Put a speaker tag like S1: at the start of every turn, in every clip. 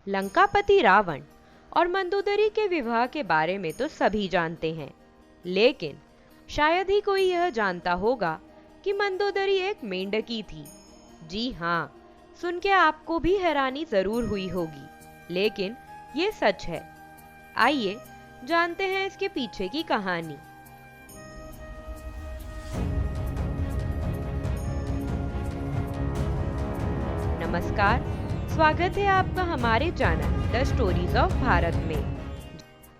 S1: लंकापति रावण और मंदोदरी के विवाह के बारे में तो सभी जानते हैं, लेकिन शायद ही कोई यह जानता होगा कि मंदोदरी एक मेंढकी थी। जी हाँ, सुन के आपको भी हैरानी जरूर हुई होगी, लेकिन ये सच है। आइए जानते हैं इसके पीछे की कहानी। नमस्कार, स्वागत है आपका हमारे channel the stories of Bharat में।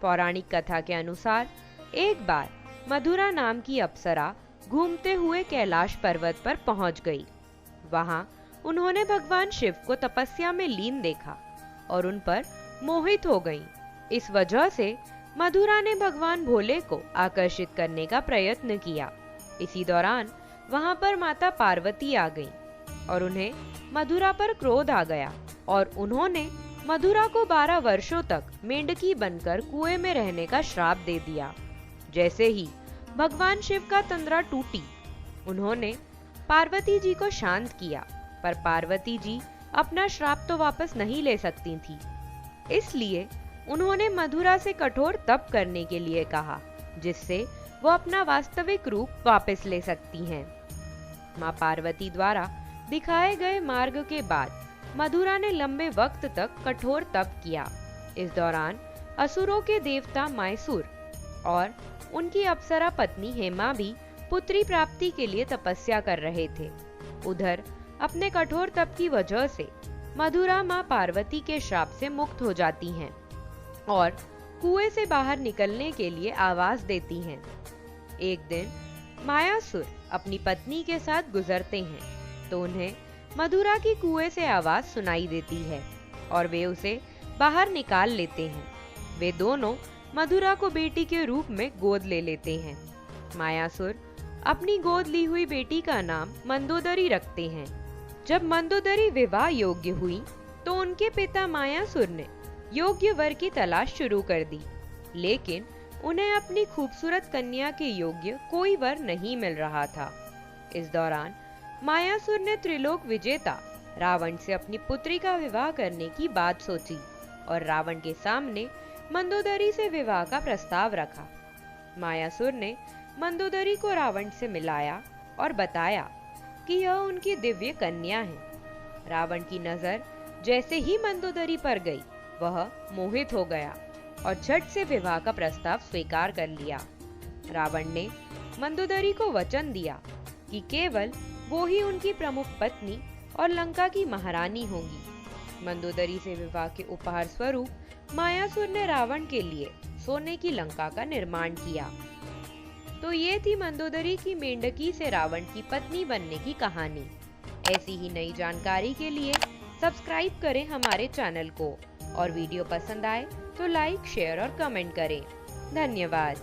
S1: पौराणिक कथा के अनुसार एक बार मधुरा नाम की अप्सरा घूमते हुए कैलाश पर्वत पर पहुंच गई। वहां उन्होंने भगवान शिव को तपस्या में लीन देखा और उन पर मोहित हो गईं। इस वजह से मधुरा ने भगवान भोले को आकर्षित करने का प्रयत्न किया। इसी दौरान वहां पर माता पार्वती आ गईं और उन्हें मधुरा पर क्रोध आ गया और उन्होंने मधुरा को 12 वर्षों तक मेंढकी बनकर कुएं में रहने का श्राप दे दिया। जैसे ही भगवान शिव का तंद्रा टूटी, उन्होंने पार्वती जी को शांत किया, पर पार्वती जी अपना श्राप तो वापस नहीं ले सकती थी। इसलिए उन्होंने मधुरा से कठोर तप करने के लिए कहा, जिससे वो अपना वास्तविक रूप वापस ले सकती हैं। मां पार्वती द्वारा दिखाए गए मार्ग के बाद मधुरा ने लंबे वक्त तक कठोर तप किया। इस दौरान असुरों के देवता मायसूर और उनकी अप्सरा पत्नी हेमा भी पुत्री प्राप्ति के लिए तपस्या कर रहे थे। उधर अपने कठोर तप की वजह से मधुरा मां पार्वती के श्राप से मुक्त हो जाती हैं और कुएं से बाहर निकलने के लिए आवाज देती हैं। एक दिन मायासुर अपनी पत्नी के साथ गुजरते हैं तो उन्हें मधुरा की कुएं से आवाज सुनाई देती है और वे उसे बाहर निकाल लेते हैं। वे दोनों मधुरा को बेटी के रूप में गोद ले लेते हैं। मायासुर अपनी गोद ली हुई बेटी का नाम मंदोदरी रखते हैं। जब मंदोदरी विवाह योग्य हुई तो उनके पिता मायासुर ने योग्य वर की तलाश शुरू कर दी, लेकिन उन्हें अपनी खूबसूरत कन्या के योग्य कोई वर नहीं मिल रहा था। इस दौरान मायासुर ने त्रिलोक विजेता रावण से अपनी पुत्री का विवाह करने की बात सोची और रावण के सामने मंदोदरी से विवाह का प्रस्ताव रखा। मायासुर ने मंदोदरी को रावण से मिलाया और बताया कि यह उनकी दिव्य कन्या है। रावण की नजर जैसे ही मंदोदरी पर गई, वह मोहित हो गया और झट से विवाह का प्रस्ताव स्वीकार कर लिया। रावण ने मंदोदरी को वचन दिया कि केवल वो ही उनकी प्रमुख पत्नी और लंका की महारानी होंगी। मंदोदरी से विवाह के उपहार स्वरूप मायासुर ने रावण के लिए सोने की लंका का निर्माण किया। तो ये थी मंदोदरी की मेंढकी से रावण की पत्नी बनने की कहानी। ऐसी ही नई जानकारी के लिए सब्सक्राइब करें हमारे चैनल को और वीडियो पसंद आए तो लाइक, शेयर और कमेंट करें। धन्यवाद।